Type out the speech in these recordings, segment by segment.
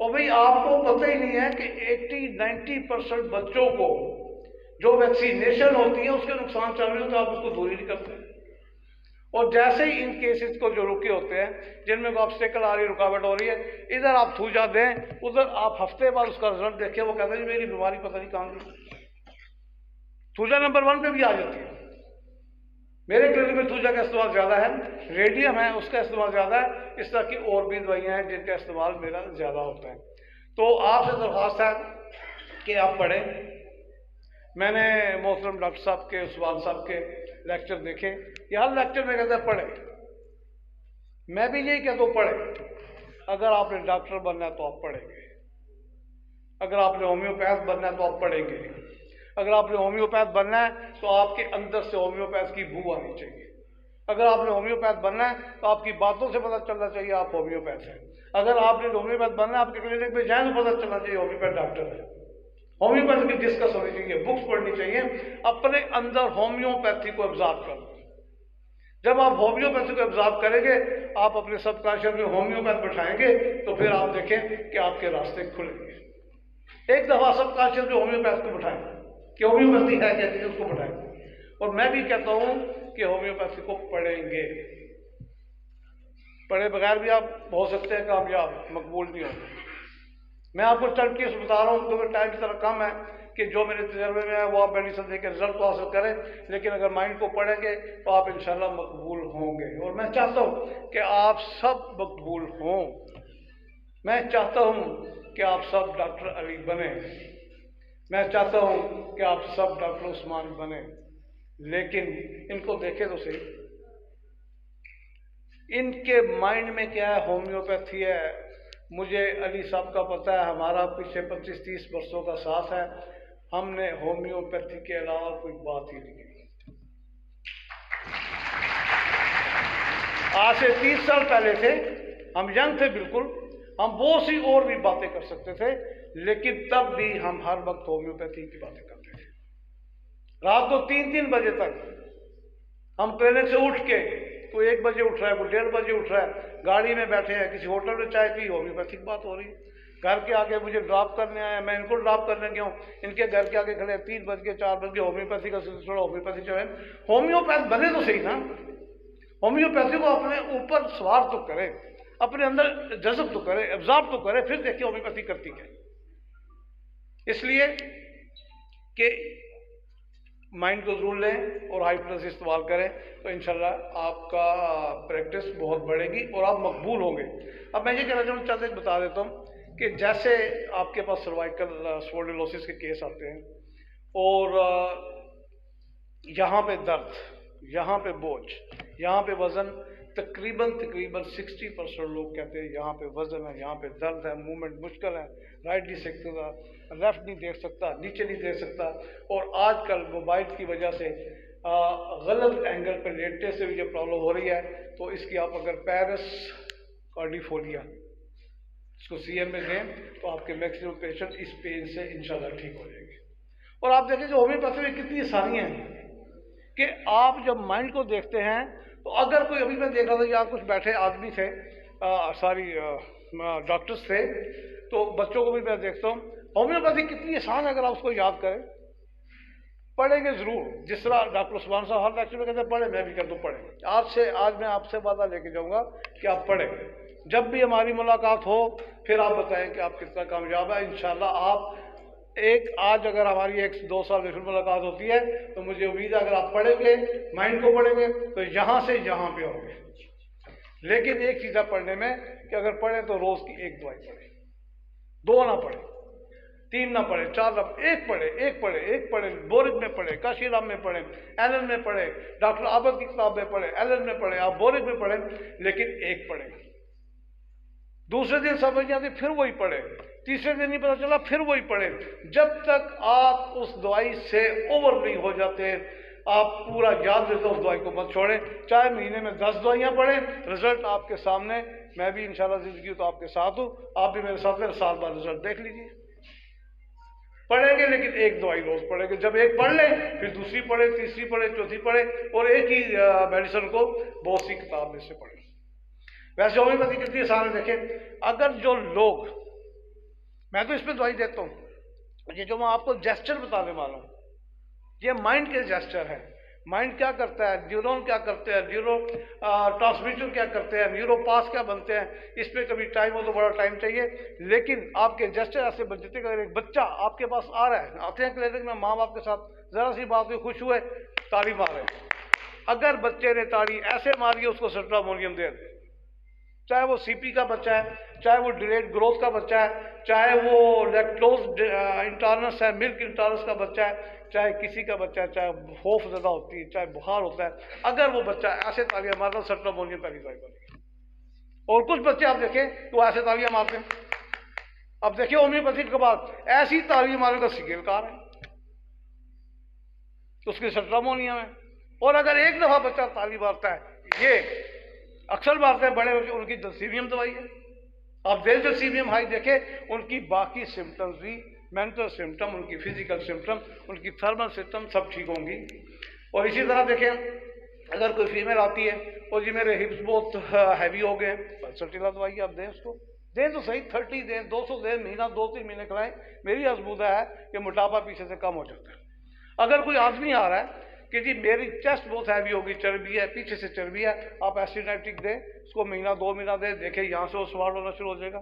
اور بھئی آپ کو پتہ ہی نہیں ہے کہ 80-90% بچوں کو جو ویکسینیشن ہوتی ہے اس کے نقصان چل رہے ہوتے ہیں، آپ اس کو دور ہی نہیں کرتے۔ اور جیسے ہی ان کیسز کو جو رکے ہوتے ہیں جن میں آبسٹیکل آ رہی ہے، رکاوٹ ہو رہی ہے، ادھر آپ تھوجا دیں، ادھر آپ ہفتے بعد اس کا رزلٹ دیکھیں، وہ کہتے ہیں جی میری بیماری پتہ نہیں کہاں گئی۔ تھوجا نمبر 1 پہ بھی آ جاتی ہے۔ میرے کلینک میں تھوجا کا استعمال زیادہ ہے، ریڈیم ہے اس کا استعمال زیادہ ہے، اس طرح کی اور بھی دوائیاں ہیں جن کا استعمال میرا زیادہ ہوتا ہے۔ تو آپ سے درخواست ہے کہ آپ پڑھیں۔ میں نے محترم ڈاکٹر صاحب کے، عثمان صاحب کے لیکچر دیکھے، یہ ہر لیکچر میں کہتے ہیں پڑھیں۔ میں بھی یہی کہتا ہوں پڑھیں۔ اگر آپ نے ڈاکٹر بننا ہے تو آپ پڑھیں گے، اگر آپ نے ہومیوپیتھ بننا ہے تو آپ پڑھیں گے، اگر آپ نے ہومیوپیتھ بننا ہے تو آپ کے اندر سے ہومیوپیتھ کی بو آنی چاہیے، اگر آپ نے ہومیوپیتھ بننا ہے تو آپ کی باتوں سے پتہ چلنا چاہیے آپ ہومیوپیتھ ہیں، اگر آپ نے ہومیوپیتھ بننا ہے آپ کے کلینک میں جائیں تو پتہ چلنا چاہیے ہومیوپیتھ ڈاکٹر ہے۔ ہومیوپیتھی کی ڈسکس ہونی چاہیے، بکس پڑھنی چاہیے، اپنے اندر ہومیوپیتھی کو ابزارو کرنا۔ جب آپ ہومیوپیتھی کو ابزارو کریں گے، آپ اپنے سب کانشیس میں ہومیوپیتھ بٹھائیں گے تو پھر آپ دیکھیں کہ آپ کے راستے کھلیں گے۔ ایک دفعہ سب کانشیس میں ہومیوپیتھ کو بٹھائیں کہ ہومیوپیتھی ہے کیا چیز، اس کو بٹھائیں۔ اور میں بھی کہتا ہوں کہ ہومیوپیتھی کو پڑھیں گے، پڑھے بغیر بھی آپ ہو سکتے ہیں کامیاب، مقبول نہیں ہوں۔ میں آپ کو چند کیس بتا رہا ہوں کیونکہ ٹائم کی طرح کم ہے کہ جو میرے تجربے میں ہے وہ آپ میڈیسن دے کے رزلٹ کو حاصل کریں، لیکن اگر مائنڈ کو پڑھیں گے تو آپ انشاءاللہ مقبول ہوں گے۔ اور میں چاہتا ہوں کہ آپ سب مقبول ہوں، میں چاہتا ہوں کہ آپ سب ڈاکٹر علی بنیں، میں چاہتا ہوں کہ آپ سب ڈاکٹر عثمان بنیں، لیکن ان کو دیکھیں تو صحیح، ان کے مائنڈ میں کیا ہے؟ ہومیوپیتھی ہے۔ مجھے علی صاحب کا پتہ ہے، ہمارا پیچھے 25-30 برسوں کا ساتھ ہے، ہم نے ہومیوپیتھی کے علاوہ کوئی بات ہی نہیں کی۔ آج سے 30 سال پہلے تھے، ہم ینگ تھے بالکل، ہم بہت سی اور بھی باتیں کر سکتے تھے، لیکن تب بھی ہم ہر وقت ہومیوپیتھی کی باتیں کرتے تھے۔ رات کو 3-3 بجے تک ہم کلینک سے اٹھ کے، کوئی 1 بجے اٹھ رہا ہے، کوئی 1:30 بجے اٹھ رہا ہے، گاڑی میں بیٹھے ہیں، کسی ہوٹل میں چائے پی، ہومیوپیتھک بات ہو رہی ہے۔ گھر کے آگے مجھے ڈراپ کرنے آیا، میں ان کو ڈراپ کرنے گیا ہوں، ان کے گھر کے آگے کھڑے 3 بج کے 4 بج کے ہومیوپیتھی کا سلسلہ، ہومیوپیتھی جو ہے، ہومیوپیتھ بنے تو صحیح نا، ہومیوپیتھی کو اپنے اوپر سوار تو کرے، اپنے اندر جذب تو کرے، ابزارب تو کرے، پھر دیکھیں ہومیوپیتھی کرتی کیا۔ اس لیے کہ مائنڈ کو ضرور لیں اور ہائی پلس استعمال کریں تو انشاءاللہ آپ کا پریکٹس بہت بڑھے گی اور آپ مقبول ہوں گے۔ اب میں یہ کہنا چاہوں چند ایک بتا دیتا ہوں کہ جیسے آپ کے پاس سروائکل اسپونڈیلوسس کے کیس آتے ہیں اور یہاں پہ درد، یہاں پہ بوجھ، یہاں پہ وزن، تقریباً 60% لوگ کہتے ہیں یہاں پہ وزن ہے، یہاں پہ درد ہے، موومنٹ مشکل ہے، رائٹ نہیں دیکھ سکتا، لیفٹ نہیں دیکھ سکتا، نیچے نہیں دیکھ سکتا، اور آج کل موبائل کی وجہ سے غلط اینگل پہ لیٹنے سے بھی یہ پرابلم ہو رہی ہے۔ تو اس کی آپ اگر پیرس کارڈیفولیا اس کو CM میں دیں تو آپ کے میکسیمم پیشنٹ اس پین سے انشاءاللہ ٹھیک ہو جائیں گے۔ اور آپ دیکھیں کہ ہومیوپیتھی میں کتنی آسانیاں ہیں کہ آپ جب مائنڈ کو دیکھتے ہیں تو اگر کوئی، ابھی میں دیکھ رہا تھا یہاں کچھ بیٹھے آدمی تھے، ڈاکٹرز تھے، تو بچوں کو بھی میں دیکھتا ہوں، ہومیوپیتھی کتنی آسان ہے اگر آپ اس کو یاد کریں، پڑھیں گے ضرور، جس طرح ڈاکٹر عثمان صاحب ہر لیکچر میں کہتے ہیں پڑھیں، میں بھی کہتا ہوں پڑھیں۔ آج میں آپ سے وعدہ لے کے جاؤں گا کہ آپ پڑھیں، جب بھی ہماری ملاقات ہو پھر آپ بتائیں کہ آپ کتنا کامیاب ہے۔ انشاءاللہ آپ آج اگر ہماری 1-2 سال میں پھر ملاقات ہوتی ہے تو مجھے امید ہے اگر آپ پڑھیں گے، مائنڈ کو پڑھیں گے تو یہاں سے یہاں پہ ہوں گے۔ لیکن ایک چیز ہے پڑھنے میں کہ اگر پڑھیں تو روز کی 1 دوائی پڑھیں، 2 نہ پڑھیں، 3 نہ پڑھیں، 4 نہ، ایک پڑھیں، بورک میں پڑھیں، کاشی رام میں پڑھیں، ایلن میں پڑھیں، ڈاکٹر عابد کی کتاب میں پڑھیں، ایلن میں پڑھیں، آپ بورک میں پڑھیں، لیکن ایک پڑھیں۔ دوسرے دن سمجھ نہیں آتی پھر وہی پڑھیں، تیسرے دن نہیں پتا چلا پھر وہی پڑھیں، جب تک آپ اس دوائی سے اوور نہیں ہو جاتے، آپ پورا یاد رہتا اس دوائی کو مت چھوڑیں، چاہے مہینے میں 10 دوائیاں پڑھیں، رزلٹ آپ کے سامنے، میں بھی انشاءاللہ زندگی تو آپ کے ساتھ ہوں، آپ بھی میرے ساتھ ہیں، سال بعد رزلٹ دیکھ لیجیے۔ پڑھیں گے لیکن ایک دوائی روز پڑھیں گے، جب ایک پڑھ لیں پھر دوسری پڑھیں، تیسری پڑھیں، چوتھی پڑھیں، اور ایک ہی میڈیسن کو بہت سی کتاب میں سے پڑھیں۔ ویسے ہومیوپیتھی کتنی آسان ہے، دیکھیں اگر جو لوگ میں تو اس پہ دوائی دیتا ہوں. یہ جو میں آپ کو جیسچر بتانے والا ہوں یہ مائنڈ کے جیسچر ہے. مائنڈ کیا کرتا ہے, نیورون کیا کرتے ہیں, نیورو ٹرانسمیٹر کیا کرتے ہیں, نیورو پاس کیا بنتے ہیں, اس پہ کبھی ٹائم ہو تو بڑا ٹائم چاہیے. لیکن آپ کے جیسچر ایسے بن جاتے ہیں کہ اگر ایک بچہ آپ کے پاس آ رہا ہے, آتے ہیں کلینک میں ماں باپ کے ساتھ, ذرا سی بات ہوئی خوش ہوئے تالی مارے. اگر بچے نے تالی ایسے ماری ہے اس کو سٹرامونیم دے دیں, چاہے وہ سی پی کا بچہ ہے, چاہے وہ ڈیلیڈ گروتھ کا بچہ ہے, چاہے وہ لیکٹوز انٹالرنس ہے, ملک انٹالرنس کا بچہ ہے, چاہے کسی کا بچہ ہے, چاہے خوف زدہ ہوتی ہے, چاہے بخار ہوتا ہے, اگر وہ بچہ ایسے تالیاں مارتا ہے سٹرامونیم پہلی دوائی بنے گی. اور کچھ بچے آپ دیکھیں کہ وہ ایسے تالیاں مارتے ہیں. اب دیکھیں ہومیوپیتھی کے بعد ایسی تالیاں مارنے کا سکیل کار ہے, اس کی سٹرامونیم ہے. اور اگر ایک دفعہ بچہ تالی مارتا ہے, یہ اکثر مارتے ہیں بڑے ان کی جلسیمیم دوائی ہے. آپ دل جلسیمیم ہائی دیکھیں, ان کی باقی سمٹمز بھی, مینٹل سمٹم, ان کی فزیکل سمٹم, ان کی تھرمل سمٹم سب ٹھیک ہوں گی. اور اسی طرح دیکھیں اگر کوئی فیمیل آتی ہے اور جی میرے ہپس بہت ہیوی ہو گئے ہیں, پلسٹیلا دوائی آپ دیں اس کو, دیں تو صحیح 30 دیں, 200 دیں, مہینہ 2-3 مہینے کھلائیں. میری آزمودہ ہے کہ موٹاپا پیچھے سے کم ہو جاتا ہے. اگر کوئی آدمی آ رہا ہے کہ جی میری چیسٹ بہت ہیوی ہوگی, چربی ہے, پیچھے سے چربی ہے, آپ ایسیڈیٹک دیں اس کو, مہینہ 2 مہینہ دیں, دیکھیں یہاں سے وہ سوار ہونا شروع ہو جائے گا.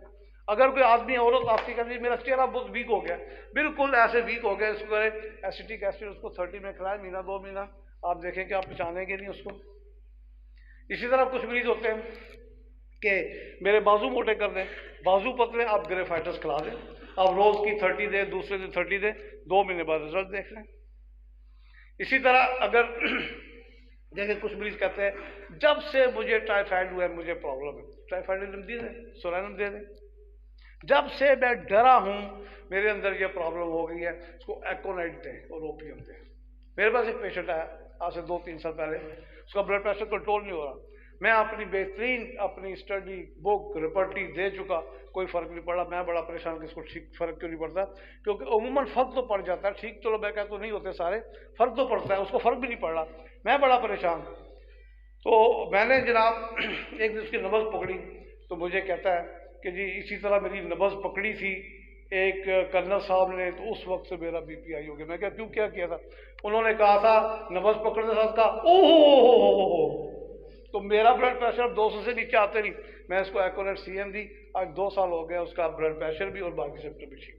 اگر کوئی آدمی عورت آپ کی کہتی میرا چہرہ بہت ویک ہو گیا, بالکل ایسے ویک ہو گیا, اس کو کریں ایسیٹک ایسڈ اس کو 30 میں کھلائیں, مہینہ 2 مہینہ, آپ دیکھیں کہ آپ پہچانیں گے نہیں اس کو. اسی طرح کچھ مریض ہوتے ہیں کہ میرے بازو موٹے کر دیں, بازو پتلے, آپ گریفائٹس کھلا دیں, آپ روز کی 30 دیں, دوسرے دن 30 دیں, 2 مہینے بعد رزلٹ دیکھ لیں. اسی طرح اگر دیکھیں کچھ مریض کہتے ہیں جب سے مجھے ٹائیفائڈ ہوا ہے مجھے پرابلم ہے, ٹائیفائڈ دے دیں, سولینم دے دیں. جب سے میں ڈرا ہوں میرے اندر یہ پرابلم ہو گئی ہے, اس کو ایکونائٹ دیں اور اوپیم دیں. میرے پاس ایک پیشنٹ آیا آج سے 2-3 سال پہلے, اس کا بلڈ پریشر کنٹرول نہیں ہو رہا. میں اپنی بہترین اپنی اسٹڈی بک رپورٹی دے چکا, کوئی فرق نہیں پڑا. میں بڑا پریشان کہ اس کو ٹھیک فرق کیوں نہیں پڑتا, کیونکہ عموماً فرق تو پڑ جاتا ہے, ٹھیک چلو میں کہتا تو نہیں ہوتے سارے, فرق تو پڑتا ہے, اس کو فرق بھی نہیں پڑ رہا. میں بڑا پریشان. تو میں نے جناب ایک دن اس کی نبض پکڑی تو مجھے کہتا ہے کہ جی اسی طرح میری نبض پکڑی تھی ایک کرنل صاحب نے, تو اس وقت سے میرا بی پی آئی ہو گیا. میں کہا کیوں, کیا کیا تھا؟ انہوں نے کہا تھا نبض پکڑنے کے ساتھ کہا اوہ, تو میرا بلڈ پریشر 200 سے نیچے آتے نہیں. میں اس کو ایکونیٹ سی ایم دی, آج 2 سال ہو گیا, اس کا بلڈ پریشر بھی اور باقی سمپٹم بھی ٹھیک.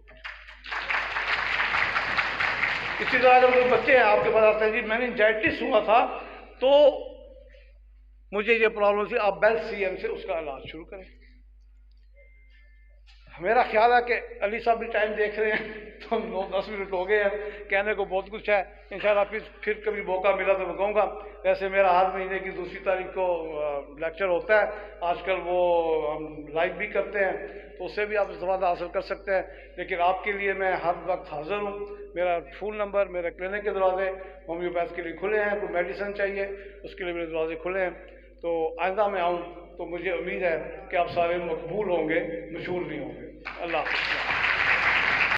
اسی طرح اگر کوئی بچے ہیں آپ کے پاس آتے ہیں جی میں نے انجائٹس ہوا تھا تو مجھے یہ پرابلم تھی, آپ بیل سی ایم سے اس کا علاج شروع کریں. میرا خیال ہے کہ علی صاحب بھی ٹائم دیکھ رہے ہیں تو 9-10 منٹ ہو گئے ہیں, کہنے کو بہت کچھ ہے. انشاءاللہ پھر کبھی موقع ملا تو میں کہوں گا. ویسے میرا ہر مہینے کی 2 تاریخ کو لیکچر ہوتا ہے, آج کل وہ ہم لائیو بھی کرتے ہیں تو اس سے بھی آپ استفادہ حاصل کر سکتے ہیں. لیکن آپ کے لیے میں ہر وقت حاضر ہوں. میرا فون نمبر, میرے کلینک کے دروازے ہومیوپیتھ کے لیے کھلے ہیں. کوئی میڈیسن چاہیے اس کے لیے میرے دروازے کھلے ہیں. تو آئندہ میں آؤں تو مجھے امید ہے کہ آپ سارے مقبول ہوں گے, مشہور بھی ہوں گے. اللہ حافظ.